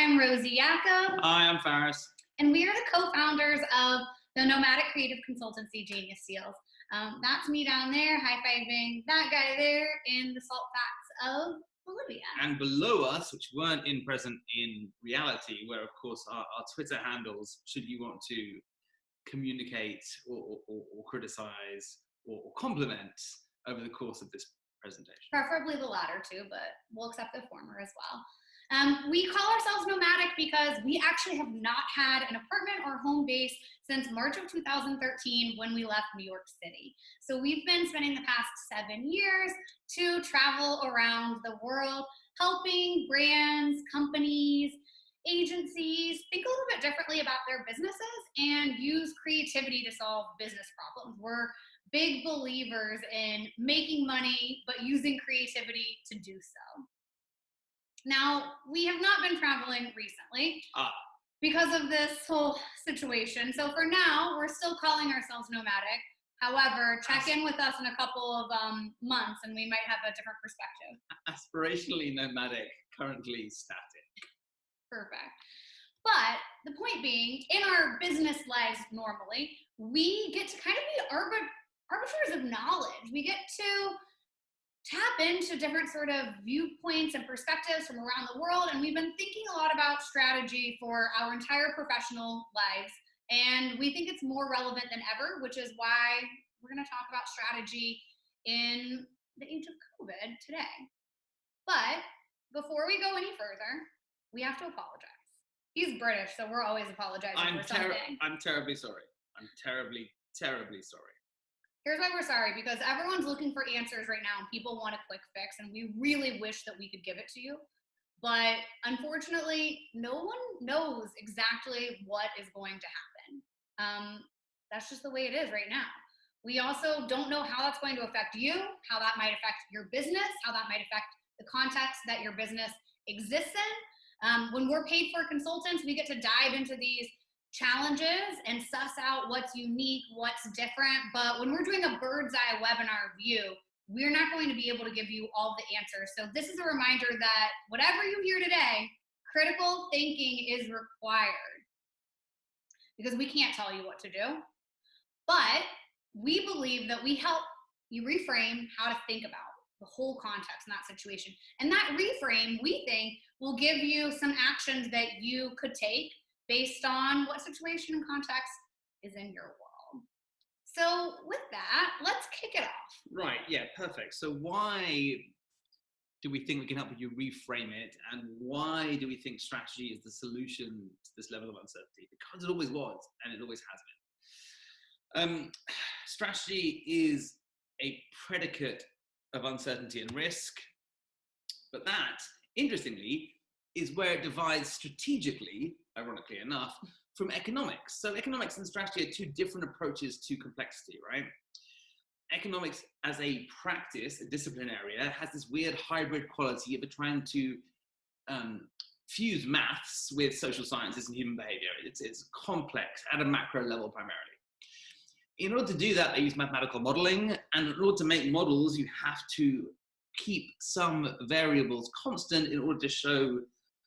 I'm Rosie Yakob. Hi, I'm Faris. And we are the co-founders of the nomadic creative consultancy Genius Seals. That's me down there, high-fiving that guy there in the salt flats of Bolivia. And below us, which weren't present in reality, were of course our Twitter handles, should you want to communicate or criticize or compliment over the course of this presentation. Preferably the latter two, but we'll accept the former as well. We call ourselves nomadic because we actually have not had an apartment or home base since March of 2013 when we left New York City. So we've been spending the past 7 years to travel around the world, helping brands, companies, agencies think a little bit differently about their businesses and use creativity to solve business problems. We're big believers in making money, but using creativity to do so. Now, we have not been traveling recently because of this whole situation. So for now, we're still calling ourselves nomadic. However, check in with us in a couple of months and we might have a different perspective. Aspirationally nomadic, currently static. Perfect. But the point being, in our business lives normally, we get to kind of be arbiters of knowledge. We get to tap into different sort of viewpoints and perspectives from around the world. And we've been thinking a lot about strategy for our entire professional lives. And we think it's more relevant than ever, which is why we're going to talk about strategy in the age of COVID today. But before we go any further, we have to apologize. He's British, so we're always apologizing for something. I'm terribly sorry. I'm terribly, terribly sorry. Here's why we're sorry, because everyone's looking for answers right now and people want a quick fix, and we really wish that we could give it to you. But unfortunately, no one knows exactly what is going to happen. That's just the way it is right now. We also don't know how that's going to affect you, how that might affect your business, how that might affect the context that your business exists in. When we're paid for consultants, we get to dive into these challenges and suss out what's unique, what's different. But when we're doing a bird's eye webinar view, we're not going to be able to give you all the answers. So this is a reminder that whatever you hear today, critical thinking is required, because we can't tell you what to do. But we believe that we help you reframe how to think about the whole context in that situation. And that reframe, we think, will give you some actions that you could take based on what situation and context is in your world. So with that, let's kick it off. Right, yeah, perfect. So why do we think we can help you reframe it? And why do we think strategy is the solution to this level of uncertainty? Because it always was, and it always has been. Strategy is a predicate of uncertainty and risk, but that, interestingly, is where it divides strategically, ironically enough, from economics. So economics and strategy are two different approaches to complexity, right? Economics as a practice, a discipline area, has this weird hybrid quality of trying to fuse maths with social sciences and human behavior. It's complex at a macro level primarily. In order to do that, they use mathematical modeling, and in order to make models, you have to keep some variables constant in order to show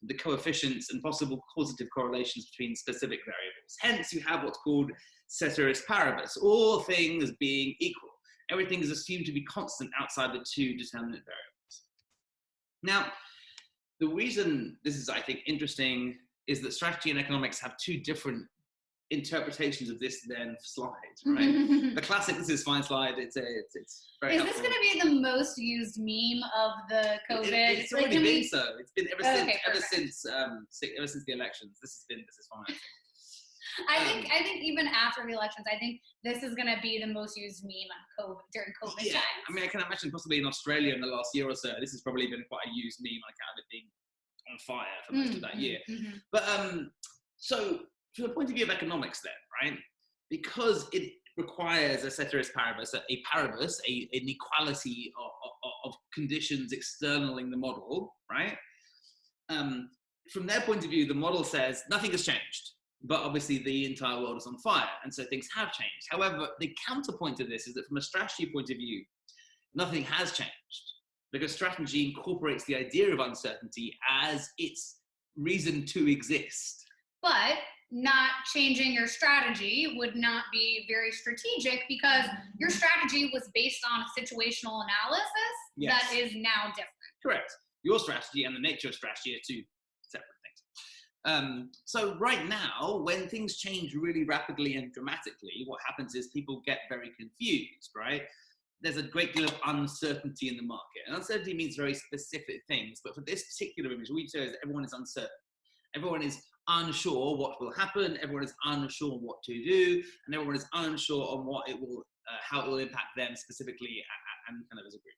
the coefficients and possible causative correlations between specific variables. Hence, you have what's called ceteris paribus, all things being equal. Everything is assumed to be constant outside the two determinate variables. Now, the reason this is, I think, interesting is that strategy and economics have two different interpretations of this then slide, right? The classic "this is fine" slide. It's very. Is this going to be the most used meme of the COVID? It's already been so. It's been ever since the elections. This is fine. I think even after the elections, I think this is going to be the most used meme on COVID during COVID times. I mean, I can imagine possibly in Australia in the last year or so, this has probably been quite a used meme on account of it being on fire for most of that year. But so from the point of view of economics then, right, because it requires a ceteris paribus, an equality of conditions externaling the model, right? From their point of view, the model says nothing has changed, but obviously the entire world is on fire, and so things have changed. However, the counterpoint to this is that from a strategy point of view, nothing has changed, because strategy incorporates the idea of uncertainty as its reason to exist. But not changing your strategy would not be very strategic, because your strategy was based on a situational analysis that is now different. Correct. Your strategy and the nature of strategy are two separate things. So right now, when things change really rapidly and dramatically, what happens is people get very confused, right? There's a great deal of uncertainty in the market. And uncertainty means very specific things. But for this particular image, what we show is that everyone is uncertain. Everyone is unsure what will happen. Everyone is unsure what to do. And everyone is unsure on what it will, how it will impact them specifically and kind of as a group.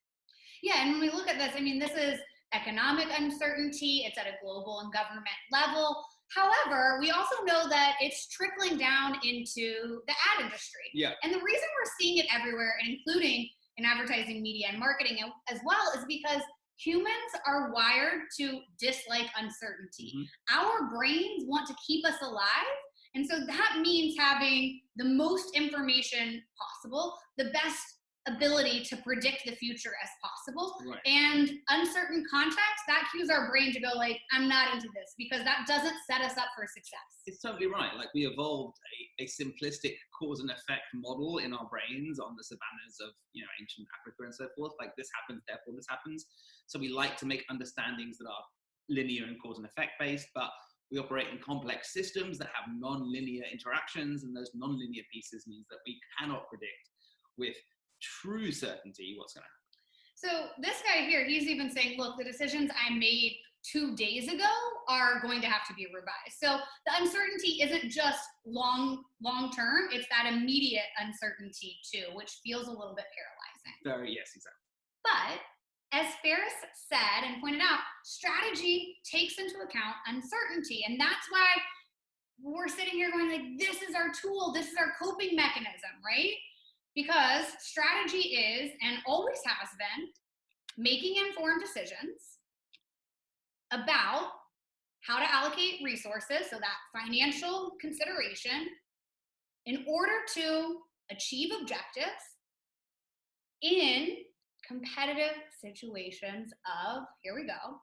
Yeah, and when we look at this, I mean, this is economic uncertainty. It's at a global and government level. However, we also know that it's trickling down into the ad industry. Yeah. And the reason we're seeing it everywhere, and including in advertising, media, and marketing as well, is because humans are wired to dislike uncertainty. Our brains want to keep us alive. And so that means having the most information possible, the best ability to predict the future as possible. Right. And uncertain context, that cues our brain to go like, I'm not into this, because that doesn't set us up for success. It's totally right. Like, we evolved a simplistic cause and effect model in our brains on the savannas of, ancient Africa and so forth. Like, this happens, therefore this happens. So we like to make understandings that are linear and cause and effect based, but we operate in complex systems that have non-linear interactions, and those non-linear pieces means that we cannot predict with true certainty what's going to happen. So this guy here, he's even saying, look, the decisions I made 2 days ago are going to have to be revised. So the uncertainty isn't just long term, it's that immediate uncertainty too, which feels a little bit paralyzing. Yes, exactly. But as Faris said and pointed out, strategy takes into account uncertainty. And that's why we're sitting here going like, this is our tool, this is our coping mechanism, right? Because strategy is, and always has been, making informed decisions about how to allocate resources, so that financial consideration, in order to achieve objectives in competitive situations of, here we go,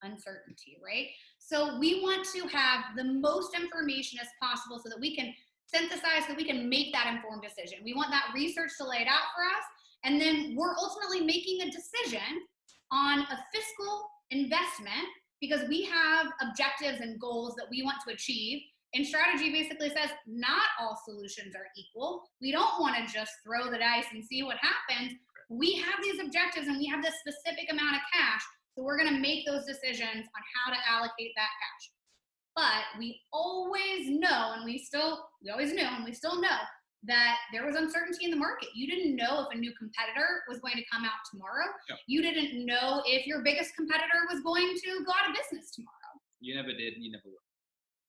uncertainty, right? So we want to have the most information as possible so that we can synthesize, so we can make that informed decision. We want that research to lay it out for us, and then we're ultimately making a decision on a fiscal investment because we have objectives and goals that we want to achieve. And strategy basically says not all solutions are equal. We don't want to just throw the dice and see what happens. We have these objectives and we have this specific amount of cash, so we're going to make those decisions on how to allocate that cash. But we always know, and we always knew, and we still know, that there was uncertainty in the market. You didn't know if a new competitor was going to come out tomorrow. Yep. You didn't know if your biggest competitor was going to go out of business tomorrow. You never did, and you never will.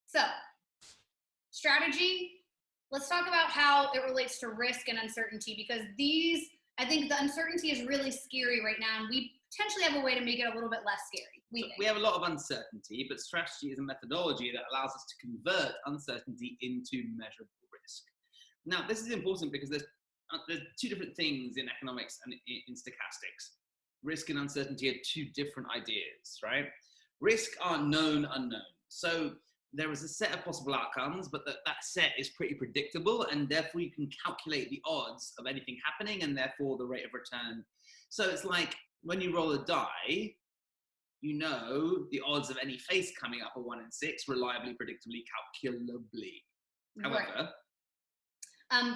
So, strategy, let's talk about how it relates to risk and uncertainty, because I think the uncertainty is really scary right now, and we potentially have a way to make it a little bit less scary. We have a lot of uncertainty, but strategy is a methodology that allows us to convert uncertainty into measurable risk. Now, this is important because there's two different things in economics and in stochastics. Risk and uncertainty are two different ideas, right? Risk are known unknowns. So there is a set of possible outcomes, but that set is pretty predictable, and therefore you can calculate the odds of anything happening and therefore the rate of return. So it's like when you roll a die, you know the odds of any face coming up are 1 in 6, reliably, predictably, calculably. However,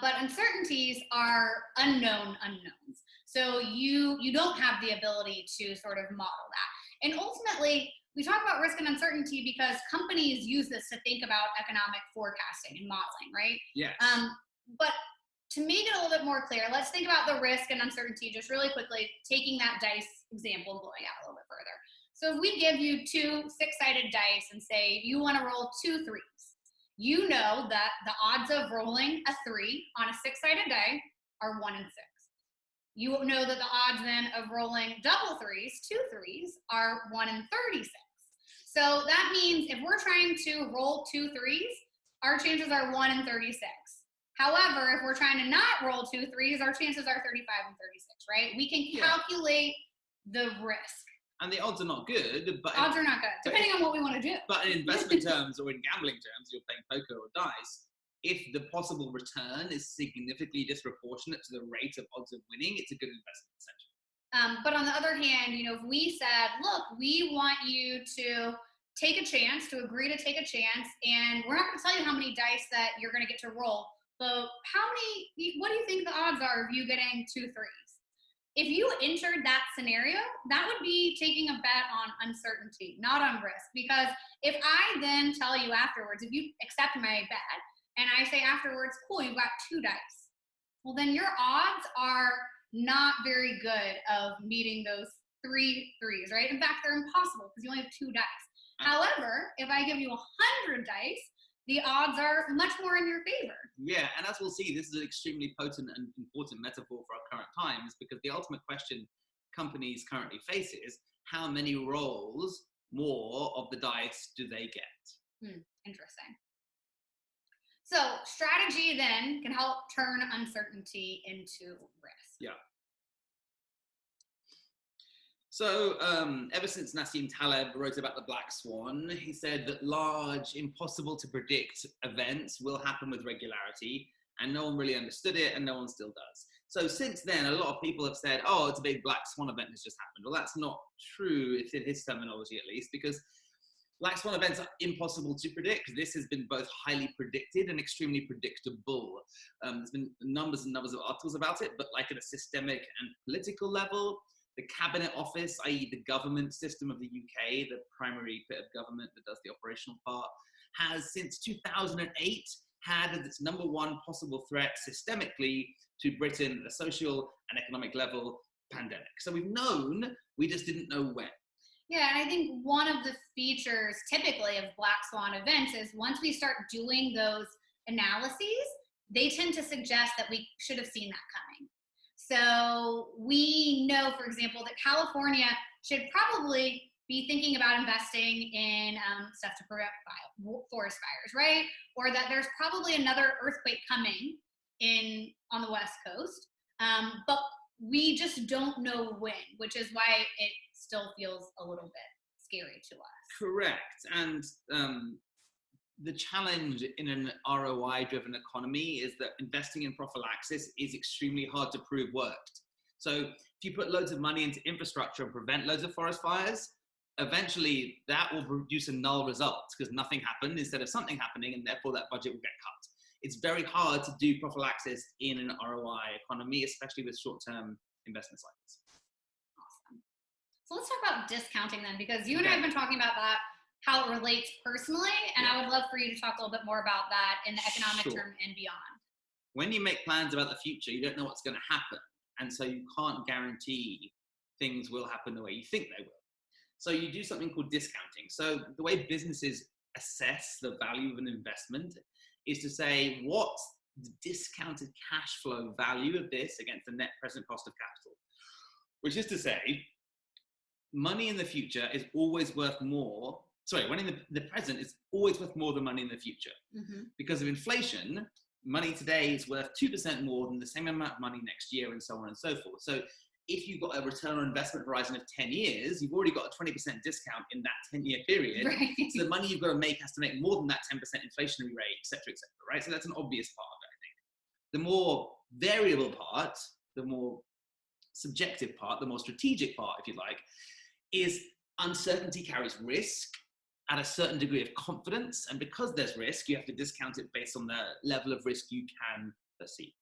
but uncertainties are unknown unknowns. So you don't have the ability to sort of model that. And ultimately, we talk about risk and uncertainty because companies use this to think about economic forecasting and modeling, right? Yes. But to make it a little bit more clear, let's think about the risk and uncertainty just really quickly, taking that dice example and going out a little bit further. So if we give you 2 6-sided dice and say you want to roll 2 3s, you know that the odds of rolling a 3 on a 6-sided die are 1 in 6. You know that the odds then of rolling double 3s, 2 3s, are 1 in 36. So that means if we're trying to roll 2 3s, our chances are 1 in 36. However, if we're trying to not roll 2 3s, our chances are 35 and 36, right? We can calculate the risk. And the odds are not good, but odds are not good, depending on what we want to do. But in investment terms or in gambling terms, you're playing poker or dice. If the possible return is significantly disproportionate to the rate of odds of winning, it's a good investment, essentially. But on the other hand, if we said, look, we want you to take a chance, to agree to take a chance, and we're not going to tell you how many dice that you're going to get to roll, but what do you think the odds are of you getting 2 threes? If you entered that scenario, that would be taking a bet on uncertainty, not on risk. Because if I then tell you afterwards, if you accept my bet, and I say afterwards, cool, you've got 2 dice, well, then your odds are not very good of meeting those 3 threes, right? In fact, they're impossible because you only have 2 dice. However, if I give you 100 dice, the odds are much more in your favor. Yeah, and as we'll see, this is an extremely potent and important metaphor for our current times, because the ultimate question companies currently face is, how many rolls more of the dice do they get? Interesting. So strategy then can help turn uncertainty into risk. Yeah. So ever since Nassim Taleb wrote about the Black Swan, he said that large, impossible to predict events will happen with regularity, and no one really understood it, and no one still does. So since then, a lot of people have said, oh, it's a big Black Swan event has just happened. Well, that's not true, if in his terminology at least, because Black Swan events are impossible to predict. This has been both highly predicted and extremely predictable. There's been numbers and numbers of articles about it, but like at a systemic and political level, the Cabinet Office, i.e. the government system of the UK, the primary bit of government that does the operational part, has since 2008 had as its number 1 possible threat systemically to Britain at a social and economic level, pandemic. So we've known, we just didn't know when. Yeah, and I think one of the features typically of Black Swan events is once we start doing those analyses, they tend to suggest that we should have seen that coming. So we know, for example, that California should probably be thinking about investing in stuff to prevent forest fires, right? Or that there's probably another earthquake coming on the West Coast, but we just don't know when, which is why it still feels a little bit scary to us. Correct. And the challenge in an ROI-driven economy is that investing in prophylaxis is extremely hard to prove worked. So if you put loads of money into infrastructure and prevent loads of forest fires, eventually that will produce a null result because nothing happened instead of something happening, and therefore that budget will get cut. It's very hard to do prophylaxis in an ROI economy, especially with short-term investment cycles. Awesome. So let's talk about discounting then, because you and I have been talking about that, how it relates personally, and I would love for you to talk a little bit more about that in the economic term and beyond. When you make plans about the future, you don't know what's going to happen, and so you can't guarantee things will happen the way you think they will. So you do something called discounting. So the way businesses assess the value of an investment is to say, what's the discounted cash flow value of this against the net present cost of capital? Which is to say, money in the future is always worth more. Sorry, money in the present is always worth more than money in the future. Mm-hmm. Because of inflation, money today is worth 2% more than the same amount of money next year, and so on and so forth. So if you've got a return on investment horizon of 10 years, you've already got a 20% discount in that 10-year period. Right. So the money you've got to make has to make more than that 10% inflationary rate, et cetera, right? So that's an obvious part of it, I think. The more variable part, the more subjective part, the more strategic part, if you like, is uncertainty carries risk at a certain degree of confidence. And because there's risk, you have to discount it based on the level of risk you can perceive.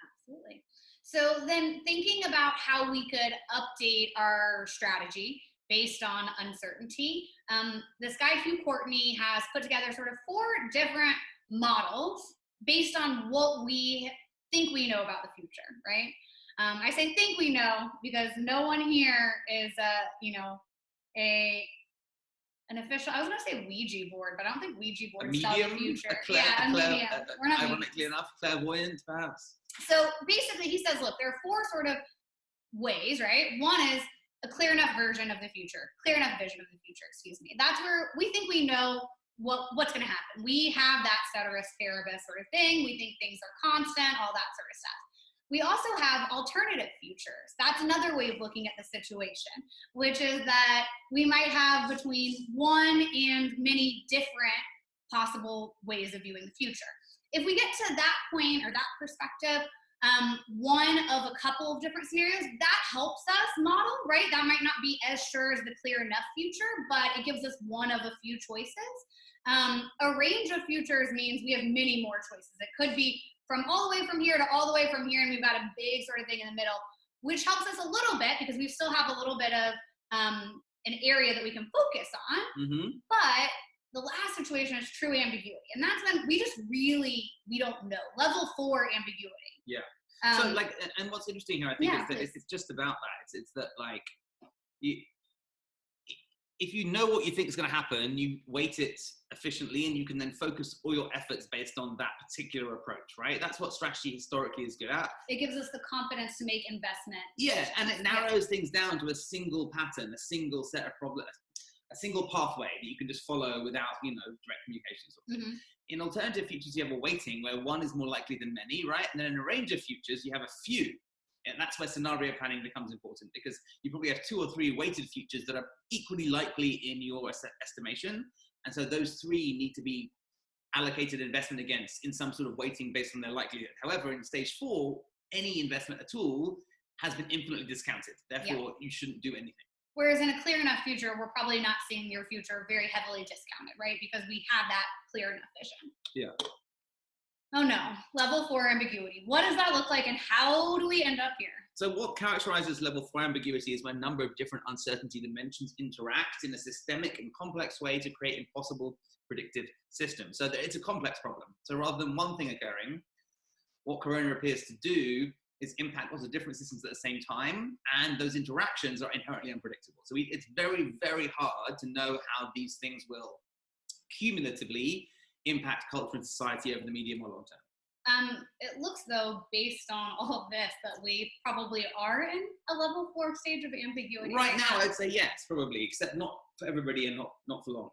Absolutely. So then thinking about how we could update our strategy based on uncertainty, this guy, Hugh Courtney, has put together sort of 4 different models based on what we think we know about the future, right? I say think we know because no one here is, an official, I was going to say Ouija board, but I don't think Ouija boards tell the future. A medium. We're not ironically enough, clairvoyant, perhaps. So basically, he says, look, there are 4 sort of ways, right? One is a clear enough version of the future, clear enough vision of the future, excuse me. That's where we think we know what's going to happen. We have that ceteris paribus sort of thing. We think things are constant, all that sort of stuff. We also have alternative futures. That's another way of looking at the situation, which is that we might have between one and many different possible ways of viewing the future. If we get to that point or that perspective, one of a couple of different scenarios, that helps us model, right? That might not be as sure as the clear enough future, but it gives us one of a few choices. A range of futures means we have many more choices. It could be from all the way from here to all the way from here, and we've got a big sort of thing in the middle, which helps us a little bit because we still have a little bit of an area that we can focus on. Mm-hmm. But the last situation is true ambiguity, and that's when we just really, we don't know. Level 4 ambiguity. Yeah. So like, and what's interesting here, I think, is that it's just about that. It's that like, if you know what you think is going to happen, you weight it efficiently, and you can then focus all your efforts based on that particular approach, right? That's what strategy historically is good at. It gives us the confidence to make investment. Yeah, and it narrows things down to a single pattern, a single set of problems, a single pathway that you can just follow without, direct communications. Mm-hmm. In alternative futures, you have a weighting where one is more likely than many, right? And then in a range of futures, you have a few. And that's where scenario planning becomes important, because you probably have 2 or 3 weighted futures that are equally likely in your estimation. And so those 3 need to be allocated investment against in some sort of weighting based on their likelihood. However, in stage 4, any investment at all has been infinitely discounted. Therefore, you shouldn't do anything. Whereas in a clear enough future, we're probably not seeing your future very heavily discounted, right? Because we have that clear enough vision. Yeah. Oh no, level 4 ambiguity. What does that look like, and how do we end up here? So what characterizes level 4 ambiguity is when a number of different uncertainty dimensions interact in a systemic and complex way to create impossible predictive systems. So it's a complex problem. So rather than one thing occurring, what Corona appears to do is impact lots of different systems at the same time, and those interactions are inherently unpredictable. So it's very, very hard to know how these things will cumulatively impact culture and society over the medium or long term. It looks, though, based on all of this, that we probably are in a level 4 stage of ambiguity. Right now, I'd say yes, probably, except not for everybody and not for long.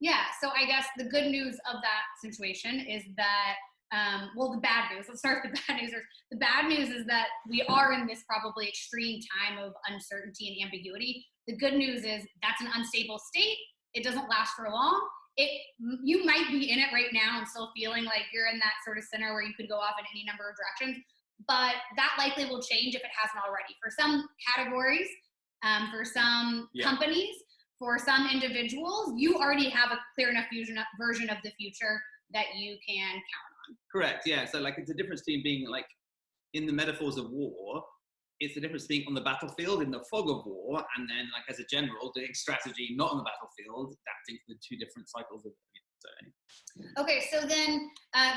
Yeah, so I guess the good news of that situation is that, the bad news, let's start with the bad news. The bad news is that we are in this probably extreme time of uncertainty and ambiguity. The good news is that's an unstable state. It doesn't last for long. You might be in it right now and still feeling like you're in that sort of center where you could go off in any number of directions, but that likely will change if it hasn't already. For some categories, for some companies, for some individuals, you already have a clear enough version of the future that you can count on. Correct, yeah. So like it's a difference between being like in the metaphors of war, it's the difference being on the battlefield in the fog of war, and then like as a general doing strategy not on the battlefield, adapting to the 2 different cycles of it. So anyway. Okay, so then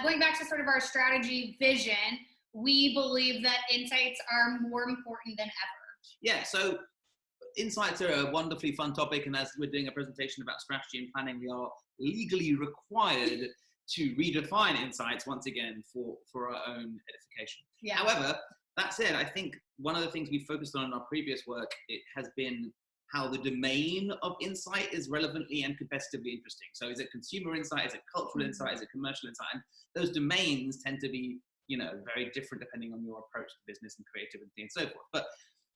going back to sort of our strategy vision, we believe that insights are more important than ever. Yeah, so insights are a wonderfully fun topic, and as we're doing a presentation about strategy and planning, we are legally required to redefine insights once again for our own edification. Yeah. However, that said, I think one of the things we focused on in our previous work, it has been how the domain of insight is relevantly and competitively interesting. So is it consumer insight? Is it cultural insight? Is it commercial insight? And those domains tend to be, very different depending on your approach to business and creativity and so forth. But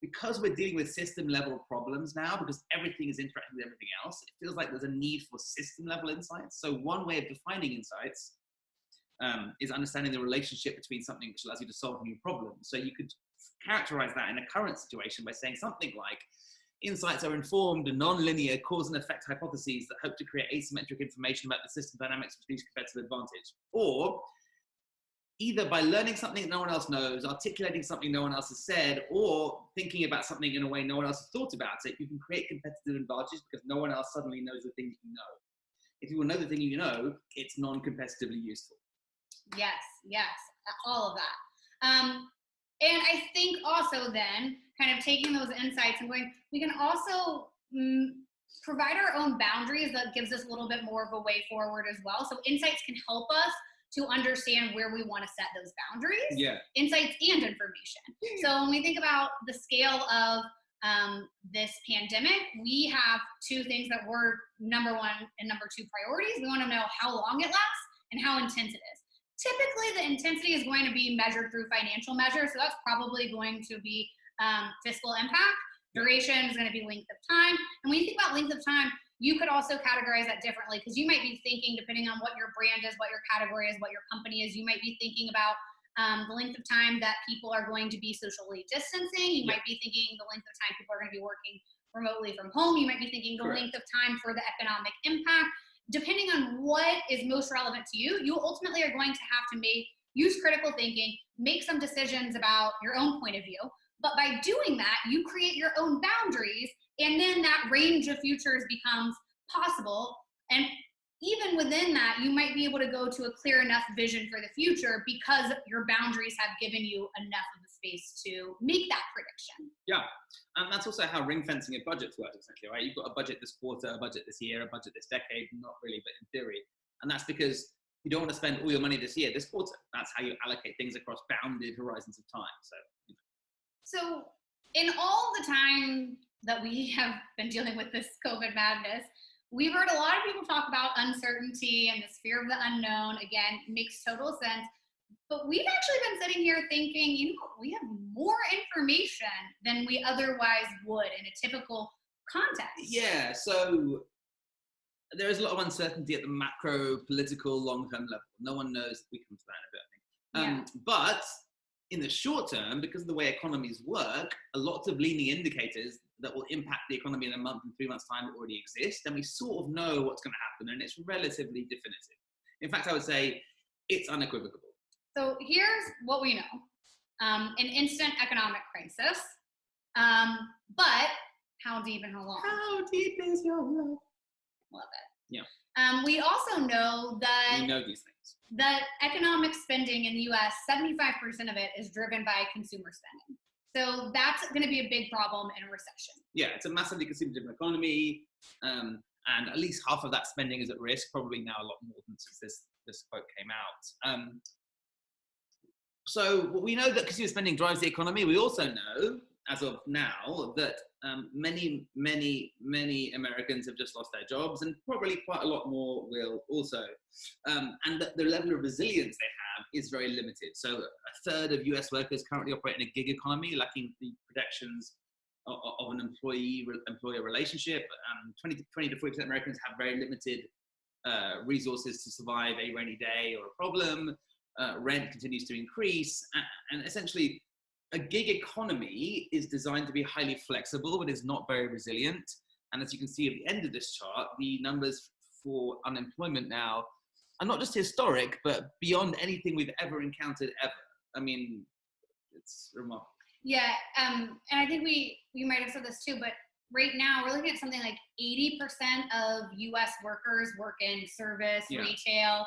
because we're dealing with system level problems now, because everything is interacting with everything else, it feels like there's a need for system level insights. So one way of defining insights is understanding the relationship between something which allows you to solve new problems. So you could characterize that in a current situation by saying something like, insights are informed and non-linear cause and effect hypotheses that hope to create asymmetric information about the system dynamics which leads to competitive advantage. Or either by learning something that no one else knows, articulating something no one else has said, or thinking about something in a way no one else has thought about it, you can create competitive advantages because no one else suddenly knows the thing that you know. If you will know the thing you know, it's non-competitively useful. Yes, all of that. And I think also then, kind of taking those insights and going, we can also provide our own boundaries that gives us a little bit more of a way forward as well. So insights can help us to understand where we want to set those boundaries, insights and information. So when we think about the scale of this pandemic, we have 2 things that were number 1 and number 2 priorities. We want to know how long it lasts and how intense it is. typically the intensity is going to be measured through financial measures. So that's probably going to be fiscal impact. Duration is going to be length of time. And when you think about length of time, you could also categorize that differently, because you might be thinking, depending on what your brand is, what your category is, what your company is, you might be thinking about the length of time that people are going to be socially distancing. You might be thinking the length of time people are going to be working remotely from home. You might be thinking the length of time for the economic impact. Depending on what is most relevant to you, you ultimately are going to have to use critical thinking, make some decisions about your own point of view. But by doing that, you create your own boundaries, and then that range of futures becomes possible. And even within that, you might be able to go to a clear enough vision for the future because your boundaries have given you enough of a space to make that prediction. Yeah, and that's also how ring fencing of budgets works, essentially, right? You've got a budget this quarter, a budget this year, a budget this decade, not really, but in theory. And that's because you don't want to spend all your money this year, this quarter. That's how you allocate things across bounded horizons of time. So in all the time that we have been dealing with this COVID madness, we've heard a lot of people talk about uncertainty and this fear of the unknown. Again, makes total sense. But we've actually been sitting here thinking, we have more information than we otherwise would in a typical context. Yeah, so there is a lot of uncertainty at the macro, political, long-term level. No one knows. We come to that in a bit, I think. But in the short term, because of the way economies work, a lot of leading indicators that will impact the economy in a month and 3 months' time already exist, and we sort of know what's going to happen, and it's relatively definitive. In fact, I would say it's unequivocal. So here's what we know. An instant economic crisis, but how deep and how long? How deep is your love? Love it. Yeah. We also know that we know these things. That economic spending in the US, 75% of it is driven by consumer spending. So that's going to be a big problem in a recession. Yeah, it's a massively consumer-driven economy, and at least half of that spending is at risk, probably now a lot more than since this quote came out. So we know that consumer spending drives the economy. We also know, as of now, that many Americans have just lost their jobs, and probably quite a lot more will also. And that the level of resilience they have is very limited. So a third of US workers currently operate in a gig economy, lacking the protections of an employee-employer relationship. 20 to 40% of Americans have very limited resources to survive a rainy day or a problem. Rent continues to increase, and essentially a gig economy is designed to be highly flexible, but is not very resilient. And as you can see at the end of this chart, the numbers for unemployment now are not just historic, but beyond anything we've ever encountered ever. I mean, it's remarkable. Yeah, and I think we might have said this too, but right now we're looking at something like 80% of US workers work in service, retail.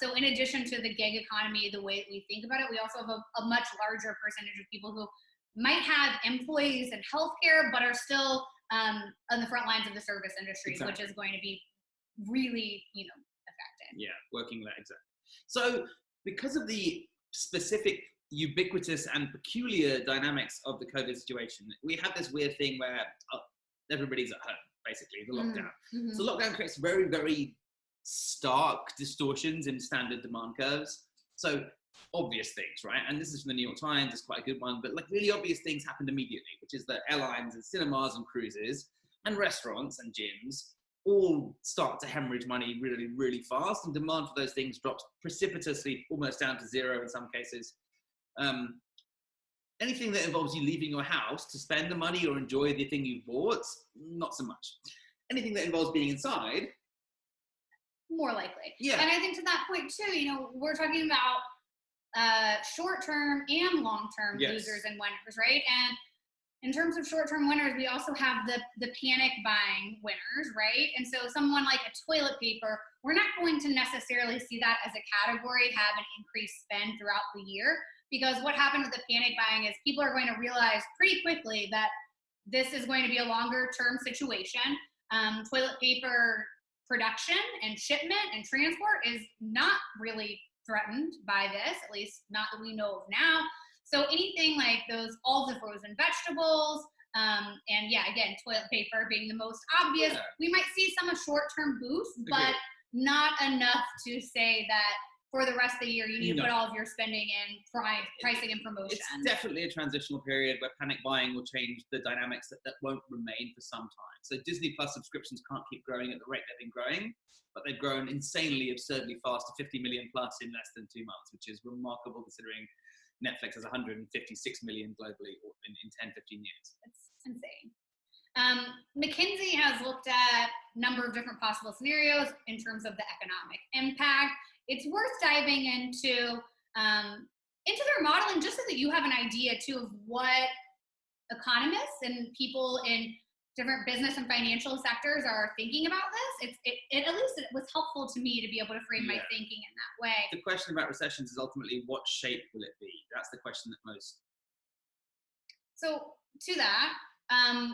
So in addition to the gig economy, the way that we think about it, we also have a much larger percentage of people who might have employees in healthcare, but are still on the front lines of the service industries, which is going to be really, affected. Yeah, working that exactly. So because of the specific ubiquitous and peculiar dynamics of the COVID situation, we have this weird thing where everybody's at home, basically, the lockdown. Mm-hmm. So lockdown creates very, very stark distortions in standard demand curves. So obvious things, right? And this is from the New York Times, it's quite a good one, but like really obvious things happened immediately, which is that airlines and cinemas and cruises and restaurants and gyms all start to hemorrhage money really, really fast, and demand for those things drops precipitously, almost down to zero in some cases. Anything that involves you leaving your house to spend the money or enjoy the thing you bought, not so much. Anything that involves being inside, more likely. Yeah. And I think to that point too, we're talking about short-term and long-term losers and winners, right? And in terms of short-term winners, we also have the panic buying winners, right? And so someone like a toilet paper, we're not going to necessarily see that as a category have an increased spend throughout the year, because what happened with the panic buying is people are going to realize pretty quickly that this is going to be a longer-term situation. Toilet paper production and shipment and transport is not really threatened by this, at least not that we know of now. So anything like all the frozen vegetables, and again, toilet paper being the most obvious, we might see some short-term boost, but not enough to say that for the rest of the year, you need to put all of your spending in pricing and promotion. It's definitely a transitional period where panic buying will change the dynamics that won't remain for some time. So Disney Plus subscriptions can't keep growing at the rate they've been growing, but they've grown insanely, absurdly fast to 50 million plus in less than 2 months, which is remarkable considering Netflix has 156 million globally in 10, 15 years. It's insane. McKinsey has looked at a number of different possible scenarios in terms of the economic impact. It's worth diving into their modeling just so that you have an idea too of what economists and people in different business and financial sectors are thinking about this. At least it was helpful to me to be able to frame my thinking in that way. The question about recessions is ultimately what shape will it be? That's the question that most. So to that, I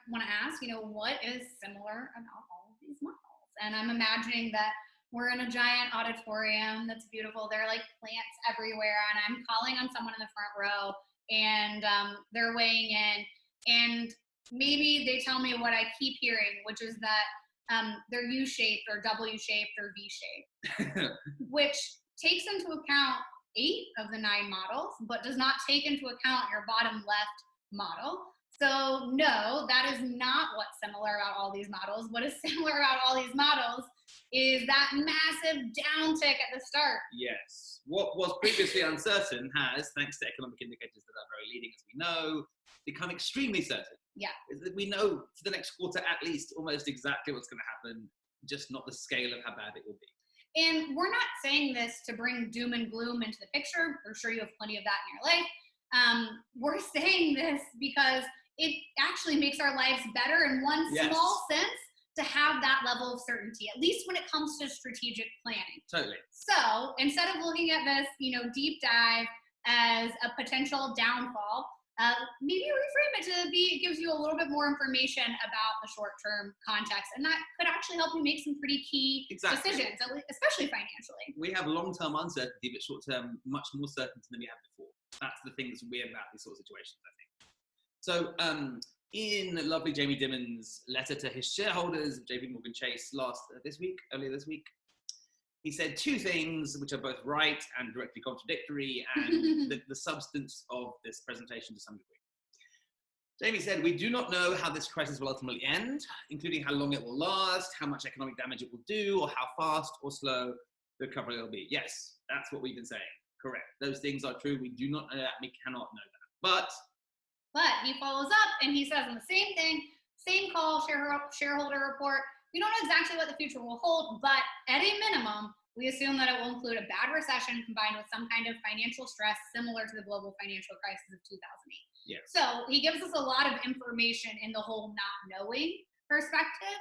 want to ask, what is similar about all of these models? And I'm imagining that we're in a giant auditorium that's beautiful. There are like plants everywhere, and I'm calling on someone in the front row, and they're weighing in, and maybe they tell me what I keep hearing, which is that they're U-shaped or W-shaped or V-shaped, which takes into account 8 of the 9 models, but does not take into account your bottom left model. So no, that is not what's similar about all these models. What is similar about all these models is that massive downtick at the start. Yes. What was previously uncertain has, thanks to economic indicators that are very leading, as we know, become extremely certain. Yeah. We know for the next quarter at least almost exactly what's going to happen, just not the scale of how bad it will be. And we're not saying this to bring doom and gloom into the picture. I'm sure you have plenty of that in your life. We're saying this because it actually makes our lives better in one small sense to have that level of certainty, at least when it comes to strategic planning. Totally. So instead of looking at this, deep dive as a potential downfall, maybe reframe it to be, it gives you a little bit more information about the short-term context, and that could actually help you make some pretty key decisions, especially financially. We have long-term uncertainty, but short-term much more certainty than we had before. That's the thing that's weird about these sort of situations, I think. So in lovely Jamie Dimon's letter to his shareholders of JP Morgan Chase earlier this week, he said 2 things which are both right and directly contradictory, and the substance of this presentation to some degree. Jamie said, we do not know how this crisis will ultimately end, including how long it will last, how much economic damage it will do, or how fast or slow the recovery will be. Yes, that's what we've been saying. Correct. Those things are true. We do not know that. We cannot know that. But he follows up and he says in the same thing, same call, shareholder report. We don't know exactly what the future will hold, but at a minimum, we assume that it will include a bad recession combined with some kind of financial stress similar to the global financial crisis of 2008. Yeah. So he gives us a lot of information in the whole not knowing perspective.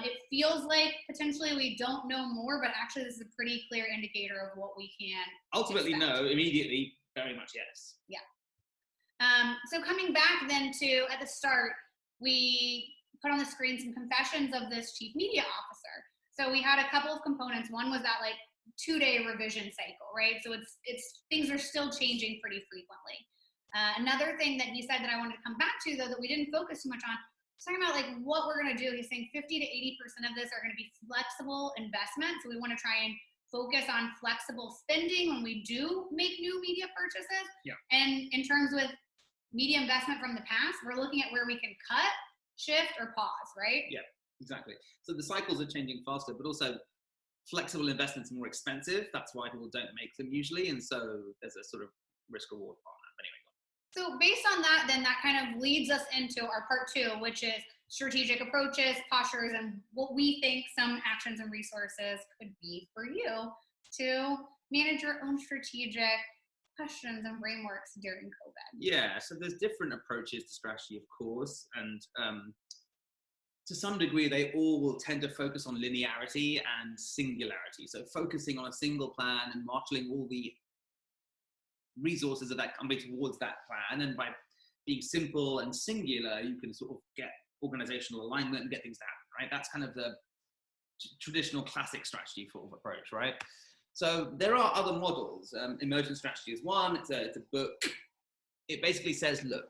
It feels like potentially we don't know more, but actually this is a pretty clear indicator of what we can ultimately expect. No, immediately, very much yes. Yeah. So coming back then to, at the start, we put on the screen some confessions of this chief media officer. So we had a couple of components. One was that 2-day revision cycle, right? So it's things are still changing pretty frequently. Another thing that he said that I wanted to come back to, though, that we didn't focus too much on, he's talking about what we're going to do. He's saying 50 to 80% of this are going to be flexible investments. So we want to try and focus on flexible spending when we do make new media purchases. Yeah. And in terms with media investment from the past, we're looking at where we can cut, shift, or pause, right? Yeah, exactly. So the cycles are changing faster, but also flexible investments are more expensive. That's why people don't make them usually. And so there's a sort of risk reward on that. But anyway. So based on that, then that kind of leads us into our part 2, which is strategic approaches, postures, and what we think some actions and resources could be for you to manage your own strategic questions and frameworks during COVID. Yeah, so there's different approaches to strategy, of course, and to some degree, they all will tend to focus on linearity and singularity. So focusing on a single plan and marshalling all the resources of that company towards that plan, and by being simple and singular, you can sort of get organizational alignment and get things to happen, right? That's kind of the traditional classic strategy sort of approach, right? So there are other models. Emergent strategy is one. It's a book. It basically says, look,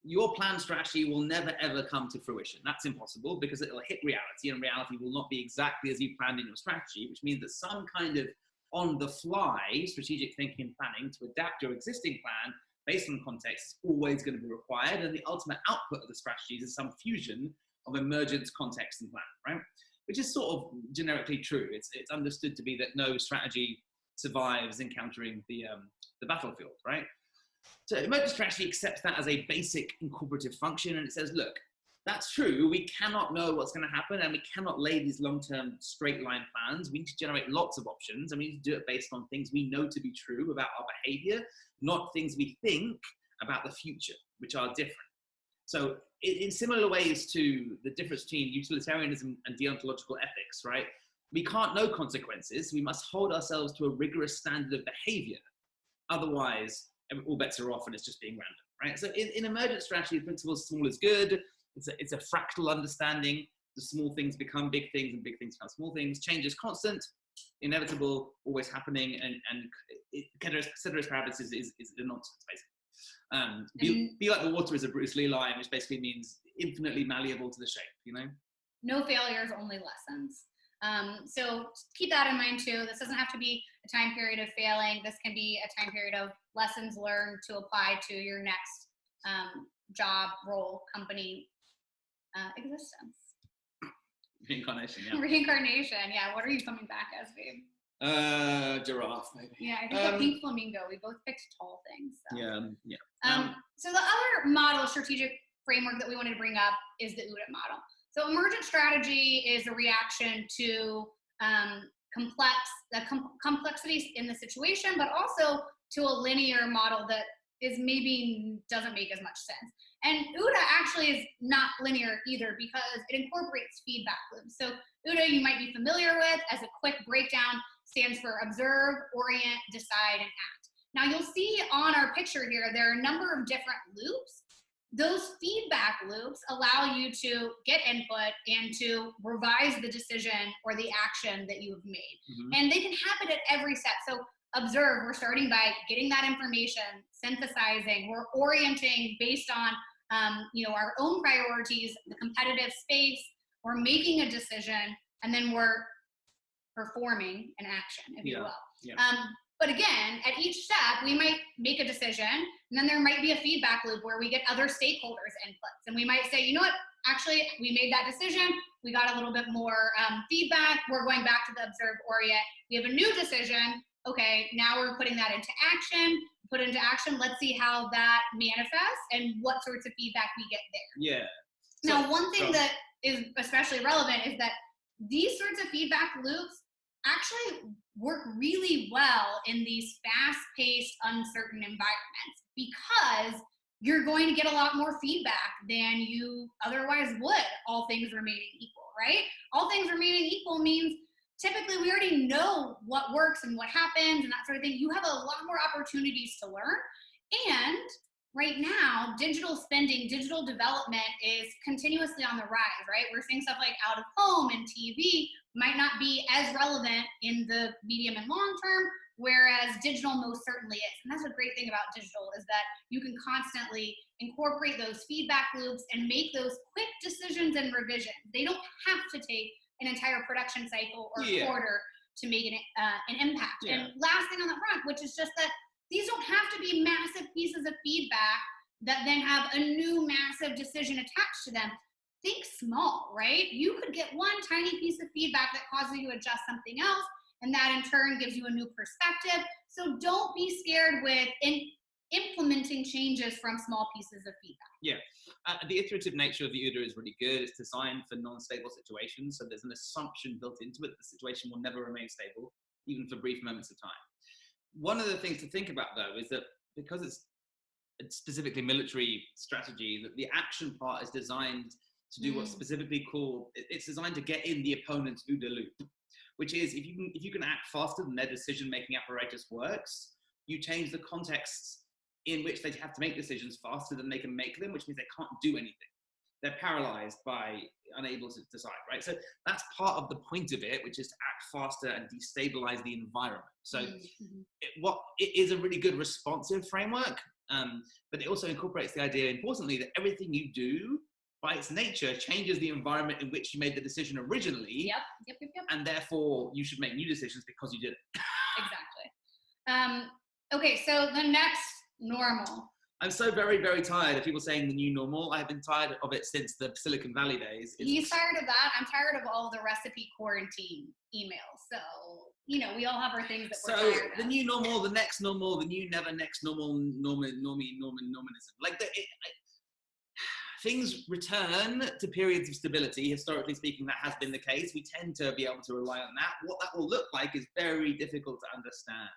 your planned strategy will never ever come to fruition. That's impossible because it'll hit reality, and reality will not be exactly as you planned in your strategy, which means that some kind of on the fly strategic thinking and planning to adapt your existing plan based on context is always going to be required. And the ultimate output of the strategies is some fusion of emergence, context, and plan, right? Which is sort of generically true. It's understood to be that no strategy survives encountering the battlefield, right? So emergent strategy accepts that as a basic incorporative function, and it says, look, that's true. We cannot know what's going to happen, and we cannot lay these long-term straight line plans. We need to generate lots of options, and we need to do it based on things we know to be true about our behavior, not things we think about the future, which are different. So in similar ways to the difference between utilitarianism and deontological ethics, right? We can't know consequences. We must hold ourselves to a rigorous standard of behavior. Otherwise, all bets are off and it's just being random, right? So in emergent strategy, the principle is small is good. It's a fractal understanding. The small things become big things and big things become small things. Change is constant, inevitable, always happening, and ceteris paribus is a nonsense, basically. Be like the water is a Bruce Lee line, which basically means infinitely malleable to the shape, you know? No failures, only lessons. So keep that in mind too. This doesn't have to be a time period of failing. This can be a time period of lessons learned to apply to your next job, role, company, existence. Reincarnation, yeah. Reincarnation, yeah. What are you coming back as, babe? Giraffe, maybe. Yeah, I think a pink flamingo. We both picked tall things. So. Yeah. So the other model, strategic framework that we wanted to bring up is the UDA model. So emergent strategy is a reaction to complexities in the situation, but also to a linear model that is maybe doesn't make as much sense. And UDA actually is not linear either because it incorporates feedback loops. So UDA you might be familiar with as a quick breakdown stands for observe, orient, decide, and act. Now you'll see on our picture here, there are a number of different loops. Those feedback loops allow you to get input and to revise the decision or the action that you have made. Mm-hmm. And they can happen at every step. So observe, we're starting by getting that information, synthesizing, we're orienting based on our own priorities, the competitive space, we're making a decision, and then we're performing an action, if you will. Yeah. But again, at each step, we might make a decision, and then there might be a feedback loop where we get other stakeholders' inputs. And we might say, you know what, actually, we made that decision. We got a little bit more feedback. We're going back to the observe, orient. We have a new decision. Okay, now we're putting that into action. Put into action. Let's see how that manifests and what sorts of feedback we get there. Yeah. Now, one thing that is especially relevant is that these sorts of feedback loops actually work really well in these fast-paced, uncertain environments because you're going to get a lot more feedback than you otherwise would, all things remaining equal, right? All things remaining equal means typically we already know what works and what happens and that sort of thing. You have a lot more opportunities to learn. And right now, digital spending, digital development is continuously on the rise, right? We're seeing stuff like out of home and TV might not be as relevant in the medium and long term, whereas digital most certainly is. And that's a great thing about digital is that you can constantly incorporate those feedback loops and make those quick decisions and revisions. They don't have to take an entire production cycle or quarter to make an impact. And last thing on the front, which is just that these don't have to be massive pieces of feedback that then have a new massive decision attached to them. Think small, right? You could get one tiny piece of feedback that causes you to adjust something else, and that in turn gives you a new perspective. So don't be scared with implementing changes from small pieces of feedback. Yeah, the iterative nature of the UDA is really good. It's designed for non-stable situations, so there's an assumption built into it that the situation will never remain stable, even for brief moments of time. One of the things to think about, though, is that because it's specifically military strategy, that the action part is designed to do what's specifically called, it's designed to get in the opponent's OODA loop, which is if you can act faster than their decision-making apparatus works, you change the context in which they have to make decisions faster than they can make them, which means they can't do anything. They're paralyzed by unable to decide, right? So that's part of the point of it, which is to act faster and destabilize the environment. So it is a really good responsive framework, but it also incorporates the idea, importantly, that everything you do by its nature changes the environment in which you made the decision originally. Yep. And therefore you should make new decisions because you did it. Exactly. Okay, so the next normal. I'm so very, very tired of people saying the new normal. I've been tired of it since the Silicon Valley days. He's tired of that. I'm tired of all the recipe quarantine emails. So, we all have our things that we're tired of. So the new normal, the next normal, the new never next normal, Normanism. Like things return to periods of stability. Historically speaking, that has been the case. We tend to be able to rely on that. What that will look like is very difficult to understand.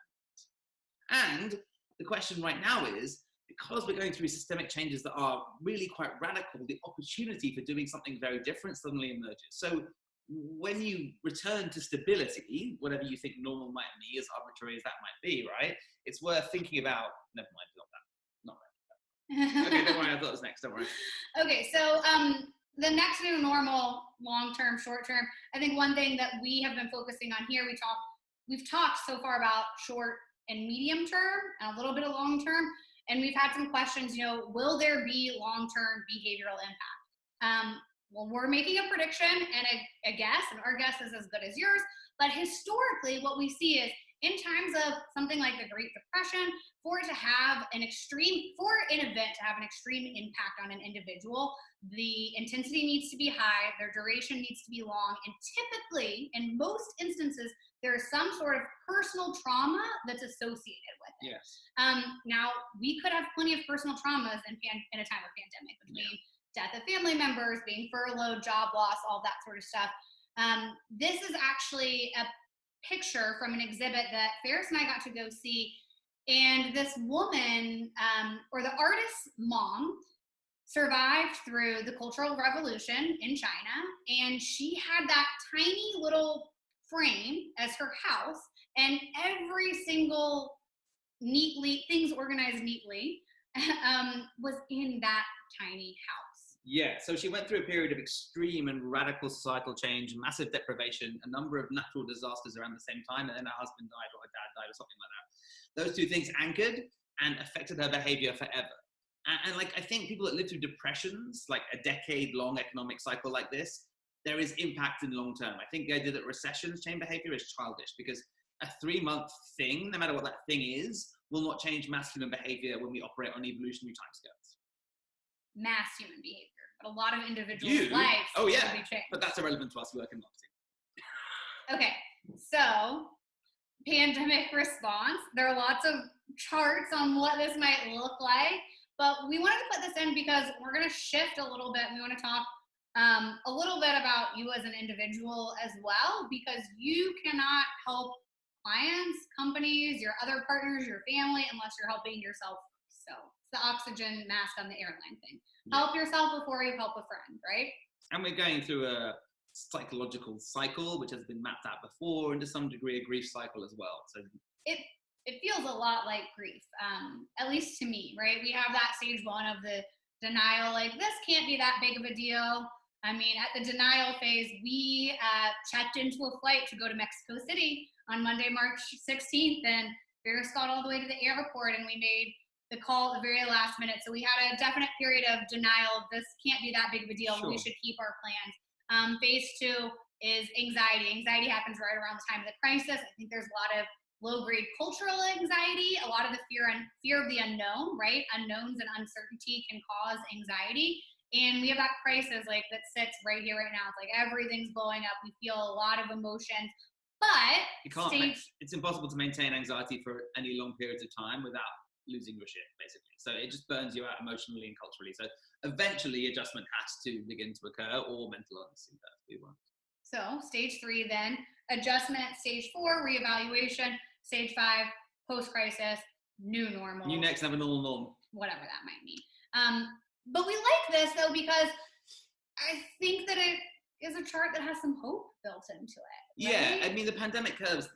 And the question right now is, because we're going through systemic changes that are really quite radical, the opportunity for doing something very different suddenly emerges. So when you return to stability, whatever you think normal might be, as arbitrary as that might be, right? It's worth thinking about, never mind, not that. Okay, don't worry, I thought it was next, don't worry. Okay, so the next new normal, long-term, short-term, I think one thing that we have been focusing on here, we've talked so far about short and medium term and a little bit of long-term, and we've had some questions, will there be long-term behavioral impact? Well, we're making a prediction and a guess, and our guess is as good as yours, but historically what we see is in times of something like the Great Depression, for an event to have an extreme impact on an individual, the intensity needs to be high, their duration needs to be long, and typically, in most instances, there is some sort of personal trauma that's associated with it. Yes. Now, we could have plenty of personal traumas in a time of pandemic, between death of family members, being furloughed, job loss, all that sort of stuff. This is actually a picture from an exhibit that Faris and I got to go see. And this woman, or the artist's mom, survived through the Cultural Revolution in China, and she had that tiny little frame as her house, and every single things organized neatly, was in that tiny house. Yeah, so she went through a period of extreme and radical societal change, massive deprivation, a number of natural disasters around the same time, and then her husband died or her dad died or something like that. Those two things anchored and affected her behavior forever. And I think people that live through depressions, like a decade-long economic cycle like this, there is impact in the long term. I think the idea that recessions change behavior is childish, because a 3-month thing, no matter what that thing is, will not change mass human behavior when we operate on evolutionary timescales. Mass human behavior, but a lot of individuals' lives will be changed. But that's irrelevant to us who work in marketing. Okay, so pandemic response. There are lots of charts on what this might look like, but we wanted to put this in because we're going to shift a little bit. We want to talk a little bit about you as an individual as well, because you cannot help clients, companies, your other partners, your family, unless you're helping yourself. So it's the oxygen mask on the airline thing. Help yourself before you help a friend, right? And we're going through a psychological cycle, which has been mapped out before, and to some degree a grief cycle as well. So it feels a lot like grief, at least to me, right? We have that stage 1 of the denial, like this can't be that big of a deal. I mean, at the denial phase, we checked into a flight to go to Mexico City on Monday, March 16th, and Faris got all the way to the airport, and we made the call at the very last minute. So we had a definite period of denial. This can't be that big of a deal. Sure. We should keep our plans. Phase 2 is anxiety. Anxiety happens right around the time of the crisis. I think there's a lot of low-grade cultural anxiety, a lot of the fear of the unknown, right? Unknowns and uncertainty can cause anxiety. And we have that crisis that sits right here, right now. It's like everything's blowing up. We feel a lot of emotions, but it's impossible to maintain anxiety for any long periods of time without losing your shit, basically. So it just burns you out emotionally and culturally. So eventually adjustment has to begin to occur, or mental honesty. So stage 3 then, adjustment. Stage 4, reevaluation. Stage 5, post-crisis, new normal. New next level norm. Whatever that might mean. But we like this though, because I think that it is a chart that has some hope built into it. Right? Yeah, I mean the pandemic curves,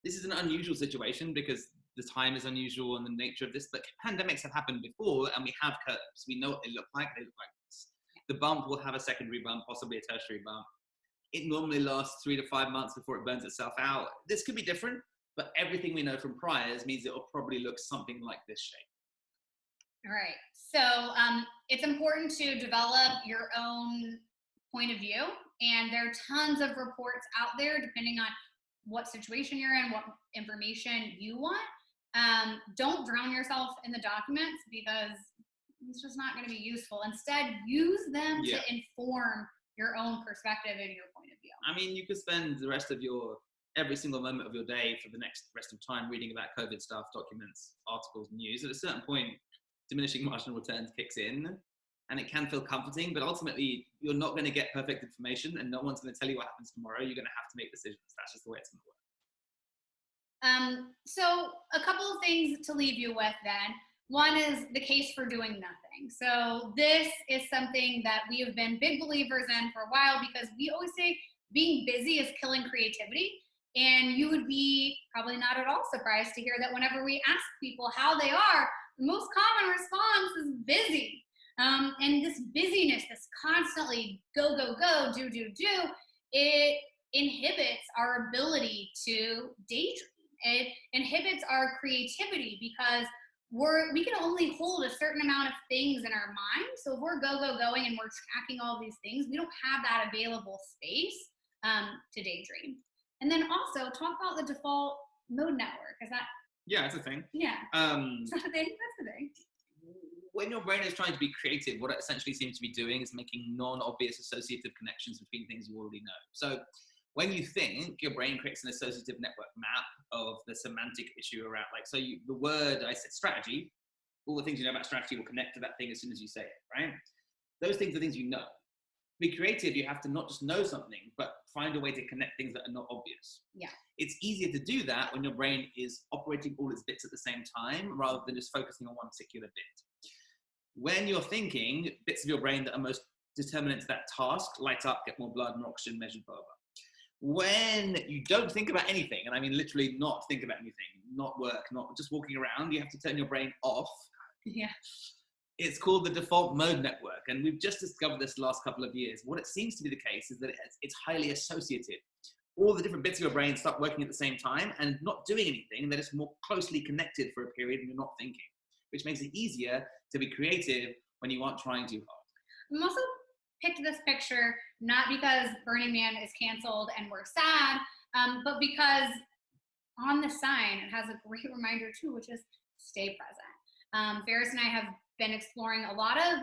this is an unusual situation because the time is unusual and the nature of this, but pandemics have happened before and we have curves. We know what they look like. They look like this. The bump will have a secondary bump, possibly a tertiary bump. It normally lasts 3 to 5 months before it burns itself out. This could be different, but everything we know from priors means it will probably look something like this shape. All right. So it's important to develop your own point of view. And there are tons of reports out there, depending on what situation you're in, what information you want. Don't drown yourself in the documents because it's just not going to be useful. Instead, use them to inform your own perspective and your point of view. I mean, you could spend the rest of every single moment of your day for the next rest of time reading about COVID stuff, documents, articles, news. At a certain point, diminishing marginal returns kicks in, and it can feel comforting, but ultimately you're not going to get perfect information, and no one's going to tell you what happens tomorrow. You're going to have to make decisions. That's just the way it's going to work. So a couple of things to leave you with then. One is the case for doing nothing. So this is something that we have been big believers in for a while, because we always say being busy is killing creativity. And you would be probably not at all surprised to hear that whenever we ask people how they are, the most common response is busy. And this busyness, this constantly go, go, go, do, it inhibits our ability to daydream. It inhibits our creativity because we can only hold a certain amount of things in our mind. So if we're going and we're tracking all these things, we don't have that available space to daydream. And then also talk about the default mode network. Is that? Yeah, it's a thing. Yeah. Is that a thing? That's the thing. When your brain is trying to be creative, what it essentially seems to be doing is making non-obvious associative connections between things you already know. So when you think, your brain creates an associative network map of the semantic issue around, the word, I said strategy, all the things you know about strategy will connect to that thing as soon as you say it, right? Those things are things you know. To be creative, you have to not just know something, but find a way to connect things that are not obvious. Yeah. It's easier to do that when your brain is operating all its bits at the same time, rather than just focusing on one particular bit. When you're thinking, bits of your brain that are most determinant to that task light up, get more blood, more oxygen measured, blah, blah. When you don't think about anything, and I mean literally not think about anything, not work, not just walking around, you have to turn your brain off. Yeah. It's called the default mode network, and we've just discovered this the last couple of years. What it seems to be the case is that it's highly associative. All the different bits of your brain start working at the same time and not doing anything, and they're just more closely connected for a period and you're not thinking, which makes it easier to be creative when you aren't trying too hard. I'm also picked this picture not because Burning Man is canceled and we're sad, but because on the sign it has a great reminder too, which is stay present. Faris and I have been exploring a lot of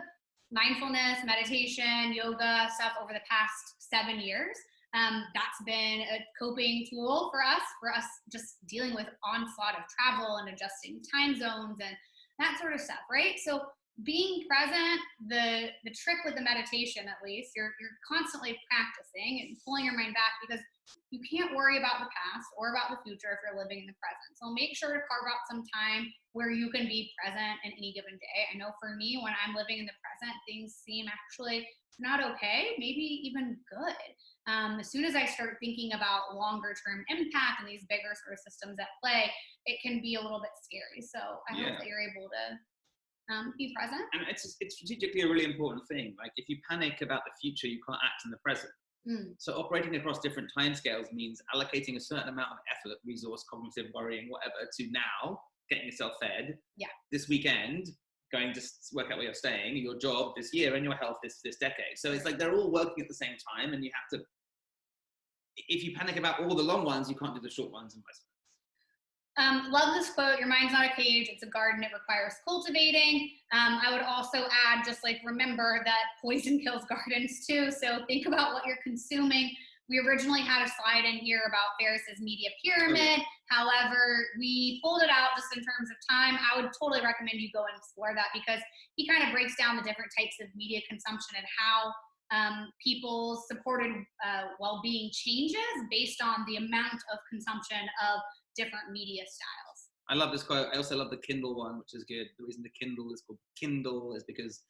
mindfulness, meditation, yoga stuff over the past 7 years. That's been a coping tool for us just dealing with onslaught of travel and adjusting time zones and that sort of stuff, right? So being present, the trick with the meditation, at least, you're constantly practicing and pulling your mind back, because you can't worry about the past or about the future if you're living in the present. So make sure to carve out some time where you can be present in any given day. I know for me, when I'm living in the present, things seem actually not okay, maybe even good. As soon as I start thinking about longer term impact and these bigger sort of systems at play, it can be a little bit scary. So I hope that you're able to be present. And it's strategically a really important thing. Like, if you panic about the future, you can't act in the present. So operating across different timescales means allocating a certain amount of effort, resource, cognitive worrying, whatever, to now getting yourself fed. Yeah. This weekend, going to work out where you're staying, your job this year, and your health this decade. So it's like they're all working at the same time, and you have to. If you panic about all the long ones, you can't do the short ones, and vice versa. Love this quote, your mind's not a cage, it's a garden, it requires cultivating. I would also add, just like, remember that poison kills gardens too, so think about what you're consuming. We originally had a slide in here about Faris's media pyramid. However, we pulled it out just in terms of time. I would totally recommend you go and explore that, because he kind of breaks down the different types of media consumption and how people's supported well-being changes based on the amount of consumption of different media styles. I love this quote. I also love the Kindle one, which is good. The reason the Kindle is called Kindle is because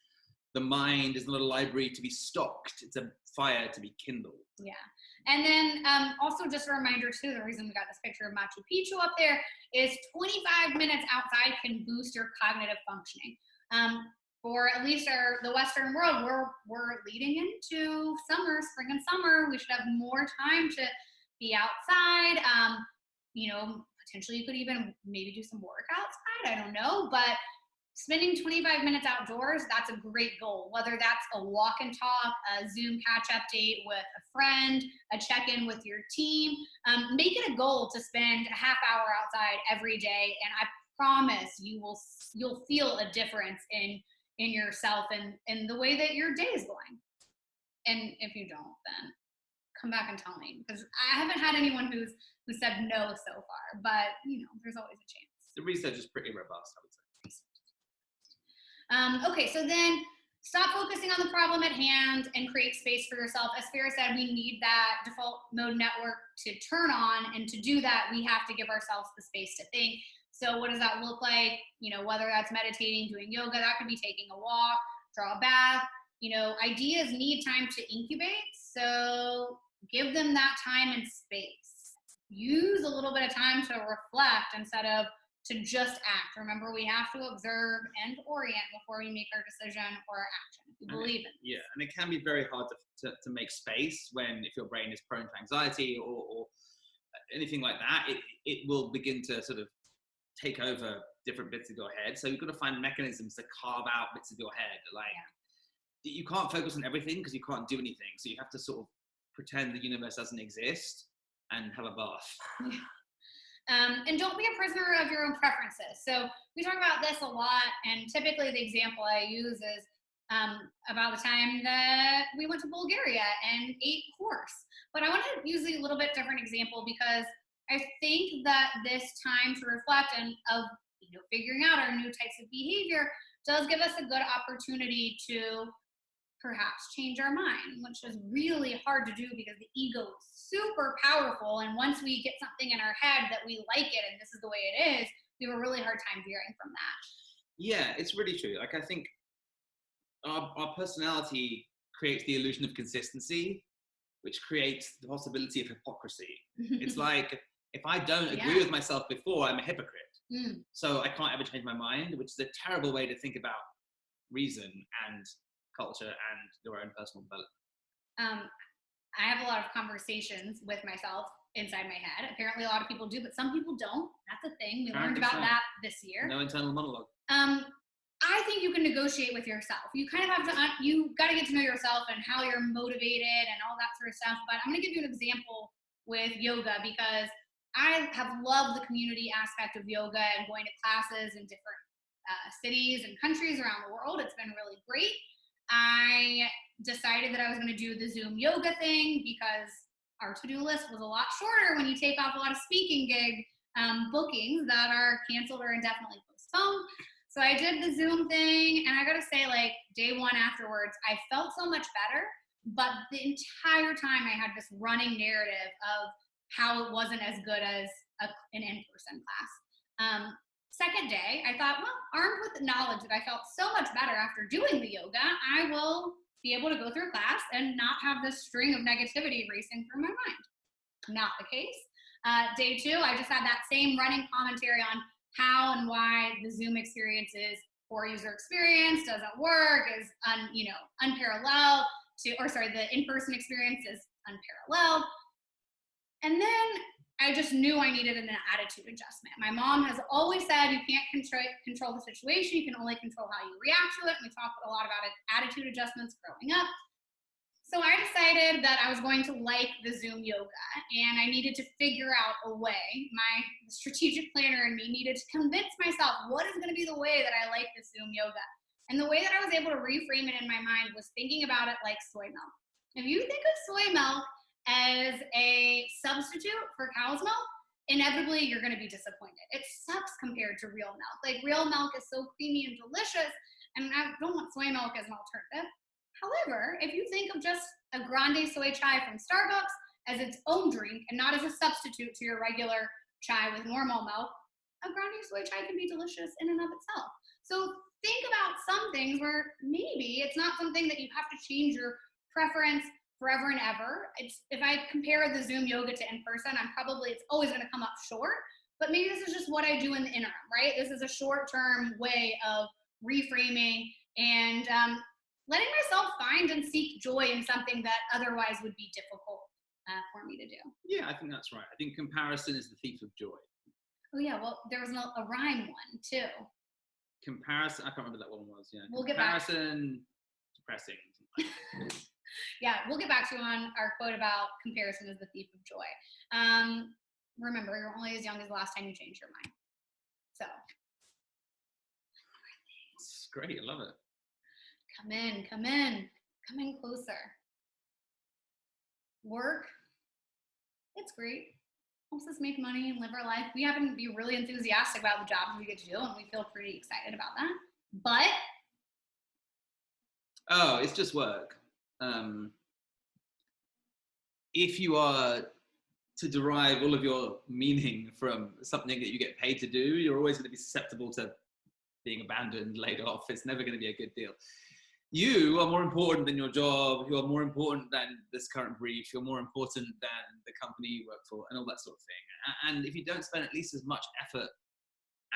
the mind is not a library to be stocked, it's a fire to be kindled. Yeah. And then also just a reminder too, the reason we got this picture of Machu Picchu up there is 25 minutes outside can boost your cognitive functioning. For at least the Western world, we're leading into summer, spring and summer. We should have more time to be outside. Potentially you could even maybe do some work outside. I don't know, but spending 25 minutes outdoors, that's a great goal. Whether that's a walk and talk, a Zoom catch up date with a friend, a check-in with your team, make it a goal to spend a half hour outside every day. And I promise you'll feel a difference in yourself and in the way that your day is going. And if you don't, then come back and tell me, because I haven't had anyone who said no so far, but there's always a chance. The research is pretty robust, I would say. Okay, so then stop focusing on the problem at hand and create space for yourself. As Faris said, we need that default mode network to turn on, and to do that, we have to give ourselves the space to think. So what does that look like? Whether that's meditating, doing yoga, that could be taking a walk, draw a bath. Ideas need time to incubate, so give them that time and space. Use a little bit of time to reflect instead of to just act. Remember, we have to observe and orient before we make our decision or our action, if we believe in. Yeah, and it can be very hard to make space if your brain is prone to anxiety or anything like that. It will begin to sort of take over different bits of your head. So you've got to find mechanisms to carve out bits of your head. You can't focus on everything because you can't do anything. So you have to sort of pretend the universe doesn't exist and have a bath. Yeah. And don't be a prisoner of your own preferences. So we talk about this a lot, and typically the example I use is about the time that we went to Bulgaria and ate horse. But I want to use a little bit different example, because I think that this time to reflect and of figuring out our new types of behavior does give us a good opportunity to perhaps change our mind, which is really hard to do because the ego is super powerful. And once we get something in our head that we like it and this is the way it is, we have a really hard time veering from that. Yeah, it's really true. I think our personality creates the illusion of consistency, which creates the possibility of hypocrisy. It's like, if I don't agree with myself before, I'm a hypocrite. So I can't ever change my mind, which is a terrible way to think about reason and culture and your own personal development. I have a lot of conversations with myself inside my head. Apparently a lot of people do, but some people don't. That's a thing. We learned about that this year. No internal monologue. I think you can negotiate with yourself. You kind of have to, you got to get to know yourself and how you're motivated and all that sort of stuff. But I'm going to give you an example with yoga, because I have loved the community aspect of yoga and going to classes in different cities and countries around the world. It's been really great. I decided that I was going to do the Zoom yoga thing because our to-do list was a lot shorter when you take off a lot of speaking gig bookings that are canceled or indefinitely postponed. So I did the Zoom thing, and I got to say, day one afterwards, I felt so much better. But the entire time I had this running narrative of how it wasn't as good as an in-person class. Second day, I thought, well, armed with the knowledge that I felt so much better after doing the yoga, I will be able to go through class and not have this string of negativity racing through my mind. Not the case. Day two, I just had that same running commentary on how and why the Zoom experience is poor user experience, doesn't work, is unparalleled the in-person experience is unparalleled. And then I just knew I needed an attitude adjustment. My mom has always said you can't control the situation, you can only control how you react to it. And we talked a lot about attitude adjustments growing up. So I decided that I was going to like the Zoom yoga, and I needed to figure out a way. My strategic planner in me needed to convince myself what is going to be the way that I like this Zoom yoga. And the way that I was able to reframe it in my mind was thinking about it like soy milk. If you think of soy milk as a substitute for cow's milk, inevitably you're going to be disappointed. It sucks compared to real milk. Real milk is so creamy and delicious, and I don't want soy milk as an alternative. However, if you think of just a grande soy chai from Starbucks as its own drink and not as a substitute to your regular chai with normal milk, a grande soy chai can be delicious in and of itself. So think about some things where maybe it's not something that you have to change your preference forever and ever. If I compare the Zoom yoga to in-person, it's always going to come up short, but maybe this is just what I do in the interim, right? This is a short-term way of reframing and letting myself find and seek joy in something that otherwise would be difficult for me to do. Yeah, I think that's right. I think comparison is the thief of joy. Oh yeah, well, there was a rhyme one too. Comparison. I can't remember that one was. Yeah. We'll get back. Comparison. Depressing. Yeah, we'll get back to you on our quote about comparison is the thief of joy. Remember, you're only as young as the last time you changed your mind. So. It's great. I love it. Come in closer. Work, it's great. Helps us make money and live our life. We happen to be really enthusiastic about the jobs we get to do, and we feel pretty excited about that. But it's just work. If you are to derive all of your meaning from something that you get paid to do, you're always going to be susceptible to being abandoned, laid off. It's never going to be a good deal. You are more important than your job. You are more important than this current brief. You're more important than the company you work for and all that sort of thing. And if you don't spend at least as much effort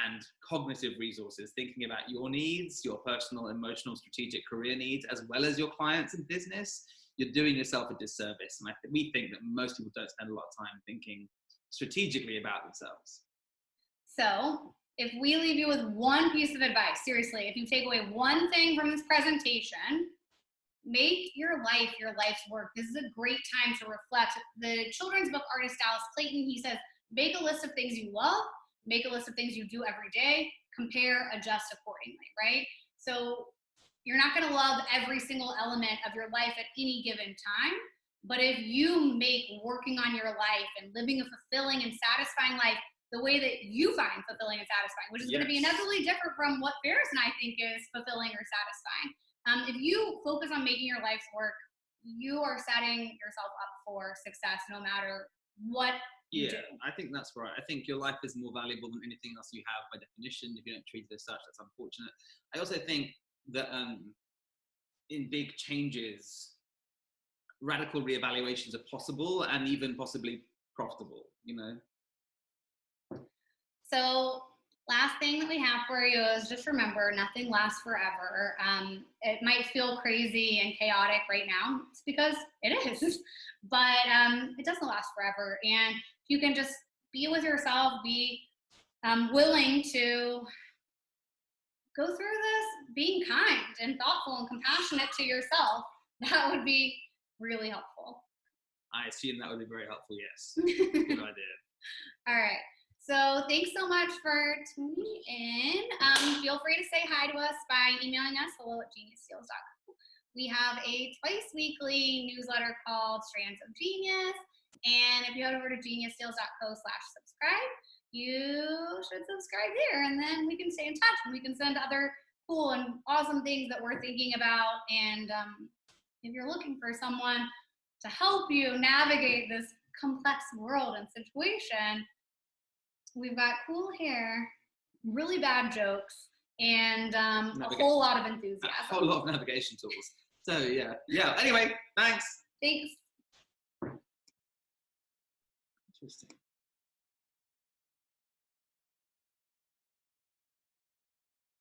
and cognitive resources thinking about your needs, your personal, emotional, strategic career needs, as well as your clients and business, you're doing yourself a disservice. And we think that most people don't spend a lot of time thinking strategically about themselves. So if we leave you with one piece of advice, seriously, if you take away one thing from this presentation, make your life's work. This is a great time to reflect. The children's book artist Dallas Clayton, he says, make a list of things you love, make a list of things you do every day, compare, adjust accordingly, right? So you're not going to love every single element of your life at any given time, but if you make working on your life and living a fulfilling and satisfying life the way that you find fulfilling and satisfying, which is going to be inevitably different from what Faris and I think is fulfilling or satisfying. If you focus on making your life's work, you are setting yourself up for success no matter what you do. I think that's right. I think your life is more valuable than anything else you have by definition. If you don't treat it as such, that's unfortunate. I also think that in big changes, radical reevaluations are possible and even possibly profitable, you know? So last thing that we have for you is just remember, nothing lasts forever. It might feel crazy and chaotic right now. It's because it is, but it doesn't last forever. And you can just be with yourself, be willing to go through this being kind and thoughtful and compassionate to yourself. That would be really helpful. I assume that would be very helpful, yes. Good idea. All right. So thanks so much for tuning in. Feel free to say hi to us by emailing us, hello@geniusdeals.com. We have a twice weekly newsletter called Strands of Genius. And if you head over to geniusdeals.co/subscribe, you should subscribe there, and then we can stay in touch and we can send other cool and awesome things that we're thinking about. And if you're looking for someone to help you navigate this complex world and situation, we've got cool hair, really bad jokes, and a whole lot of enthusiasm. A whole lot of navigation tools. So yeah. Anyway, thanks. Thanks. Interesting.